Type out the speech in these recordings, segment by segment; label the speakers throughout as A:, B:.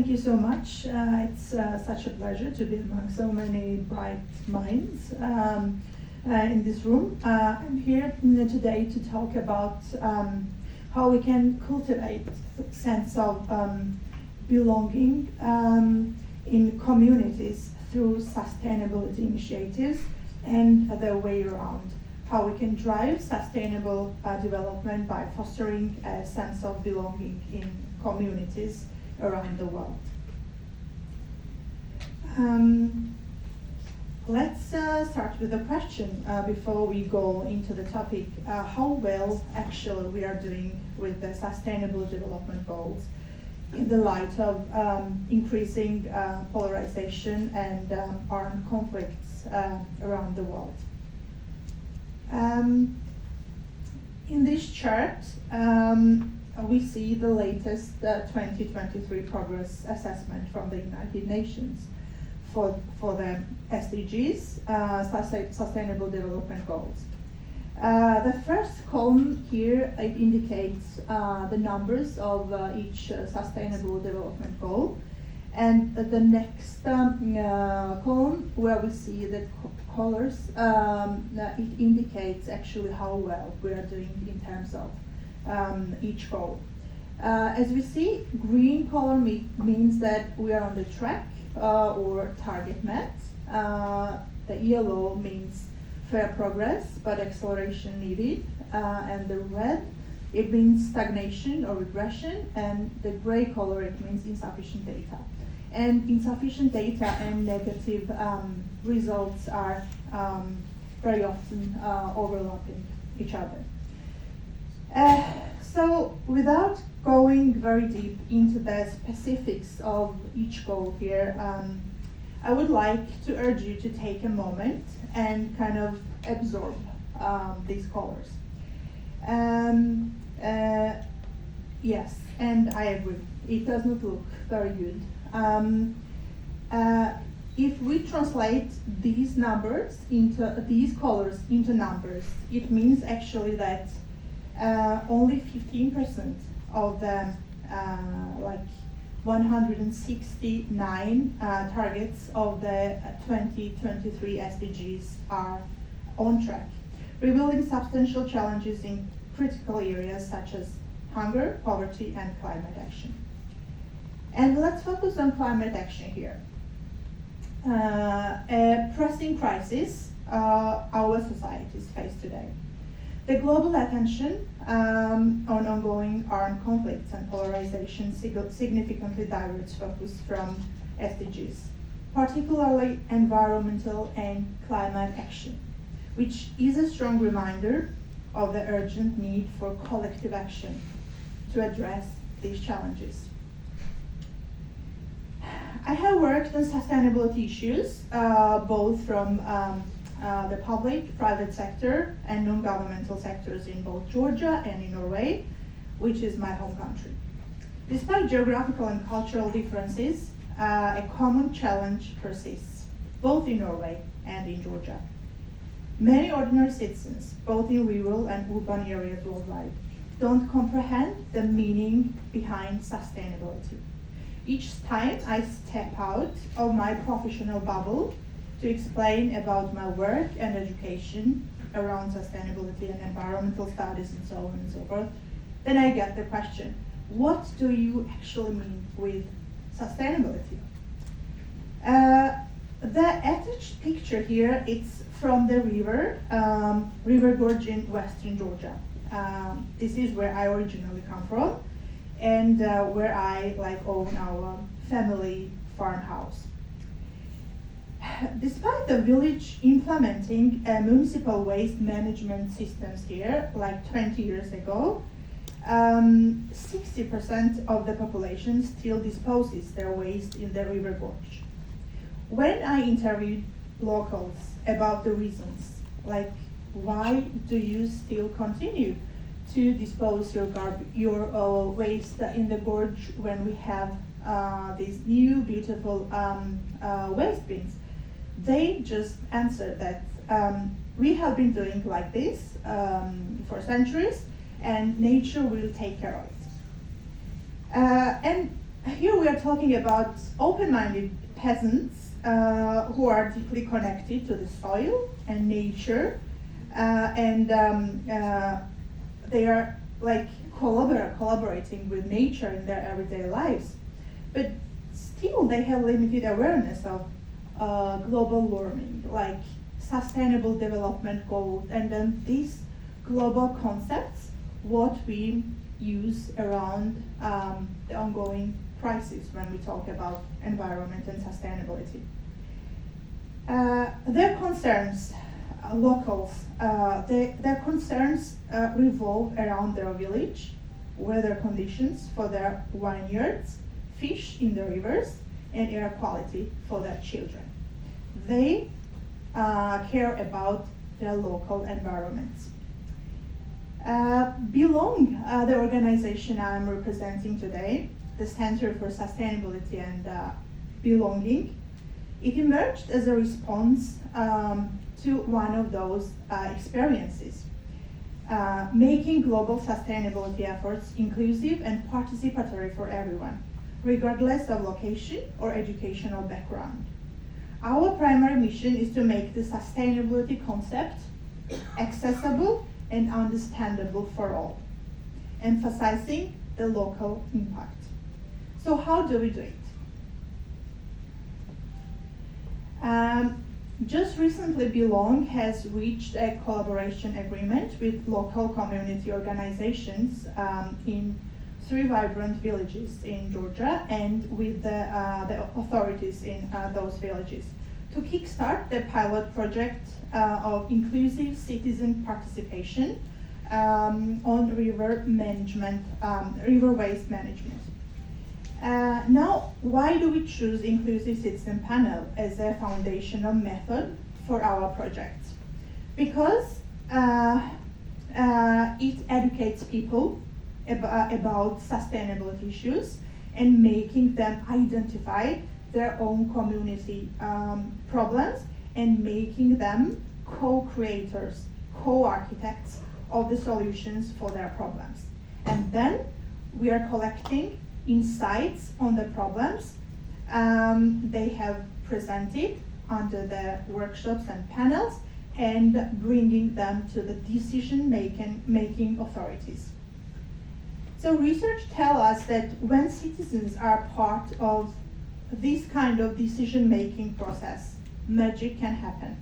A: Thank you so much. It's such a pleasure to be among so many bright minds in this room. I'm here today to talk about how we can cultivate a sense of belonging in communities through sustainability initiatives and the way around. How we can drive sustainable development by fostering a sense of belonging in communities around the world. Let's start with a question before we go into the topic. How well actually we are doing with the Sustainable Development Goals in the light of increasing polarization and armed conflicts around the world. In this chart, we see the latest 2023 progress assessment from the United Nations for the SDGs, Sustainable Development Goals. The first column here, it indicates the numbers of each Sustainable Development Goal. And the next column, where we see the colors, it indicates actually how well we are doing in terms of each goal. As we see, green color means that we are on the track or target met. The yellow means fair progress but acceleration needed, and the red, it means stagnation or regression, and the gray color, it means insufficient data. And insufficient data and negative results are very often overlapping each other. So without going very deep into the specifics of each goal here, I would like to urge you to take a moment and kind of absorb these colors. Yes, and I agree, it does not look very good. If we translate these numbers into these colors into numbers, it means actually that only 15% of the like 169 targets of the 2023 SDGs are on track, revealing substantial challenges in critical areas such as hunger, poverty, and climate action. And let's focus on climate action here. A pressing crisis our societies face today. The global attention on ongoing armed conflicts and polarization significantly diverts focus from SDGs, particularly environmental and climate action, which is a strong reminder of the urgent need for collective action to address these challenges. I have worked on sustainability issues, both from the public, private sector, and non-governmental sectors in both Georgia and in Norway, which is my home country. Despite geographical and cultural differences, a common challenge persists, both in Norway and in Georgia. Many ordinary citizens, both in rural and urban areas worldwide, don't comprehend the meaning behind sustainability. Each time I step out of my professional bubble to explain about my work and education around sustainability and environmental studies and so on and so forth, then I get the question, what do you actually mean with sustainability? The attached picture here, it's from the river gorge in western Georgia. This is where I originally come from, and where I own our family farmhouse. Despite the village implementing municipal waste management systems here 20 years ago, 60% of the population still disposes their waste in the river gorge. When I interviewed locals about the reasons, why do you still continue to dispose your waste in the gorge when we have these new beautiful waste bins, they just answered that we have been doing like this for centuries, and nature will take care of it. And here we are talking about open-minded peasants who are deeply connected to the soil and nature, and they are like collaborating with nature in their everyday lives. But still they have limited awareness of global warming, like sustainable development goals, and then these global concepts, what we use around the ongoing crisis when we talk about environment and sustainability. Their concerns, locals, their concerns revolve around their village, weather conditions for their vineyards, fish in the rivers, and air quality for their children. They care about their local environments. Belong, the organization I'm representing today, the Center for Sustainability and Belonging, it emerged as a response to one of those experiences, making global sustainability efforts inclusive and participatory for everyone, regardless of location or educational background. Our primary mission is to make the sustainability concept accessible and understandable for all, emphasizing the local impact. So how do we do it? Just recently, Belong has reached a collaboration agreement with local community organizations in 3 vibrant villages in Georgia and with the authorities in those villages to kickstart the pilot project of inclusive citizen participation on river management, river waste management. Now, why do we choose inclusive citizen panel as a foundational method for our project? Because it educates people about sustainability issues and making them identify their own community problems and making them co-creators, co-architects of the solutions for their problems. And then we are collecting insights on the problems they have presented under the workshops and panels and bringing them to the decision-making authorities. So research tells us that when citizens are part of this kind of decision-making process, magic can happen.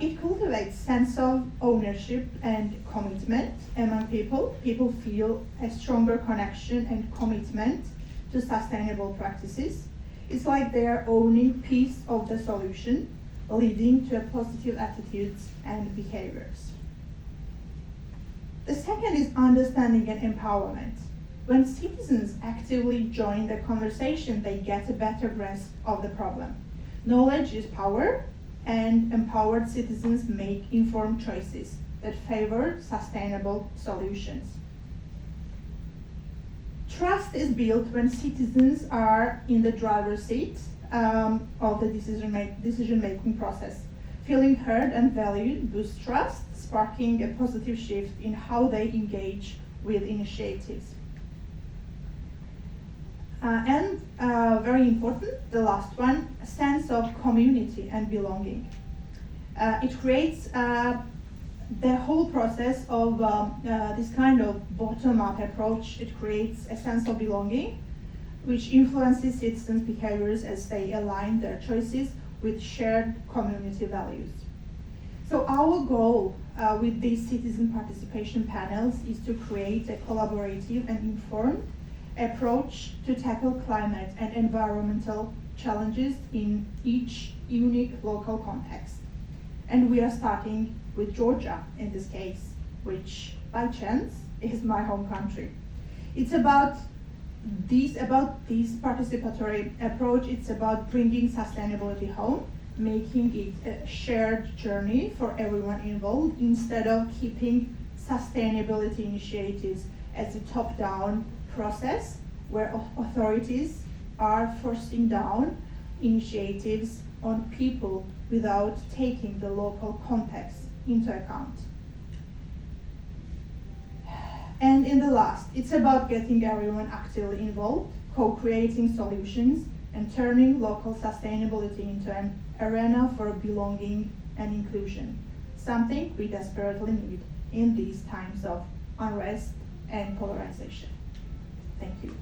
A: It cultivates sense of ownership and commitment among people. People feel a stronger connection and commitment to sustainable practices. It's like they are owning piece of the solution, leading to positive attitudes and behaviors. The second is understanding and empowerment. When citizens actively join the conversation, they get a better grasp of the problem. Knowledge is power, and empowered citizens make informed choices that favor sustainable solutions. Trust is built when citizens are in the driver's seat of the decision-making process. Feeling heard and valued boosts trust, sparking a positive shift in how they engage with initiatives. And very important, the last one, a sense of community and belonging. It creates the whole process of this kind of bottom-up approach. It creates a sense of belonging, which influences citizens' behaviors as they align their choices with shared community values. So our goal with these citizen participation panels is to create a collaborative and informed approach to tackle climate and environmental challenges in each unique local context. And we are starting with Georgia in this case, which by chance is my home country. It's about this participatory approach. It's about bringing sustainability home, making it a shared journey for everyone involved instead of keeping sustainability initiatives as a top-down process where authorities are forcing down initiatives on people without taking the local context into account. And in the last, it's about getting everyone actively involved, co-creating solutions, and turning local sustainability into an arena for belonging and inclusion, something we desperately need in these times of unrest and polarization. Thank you.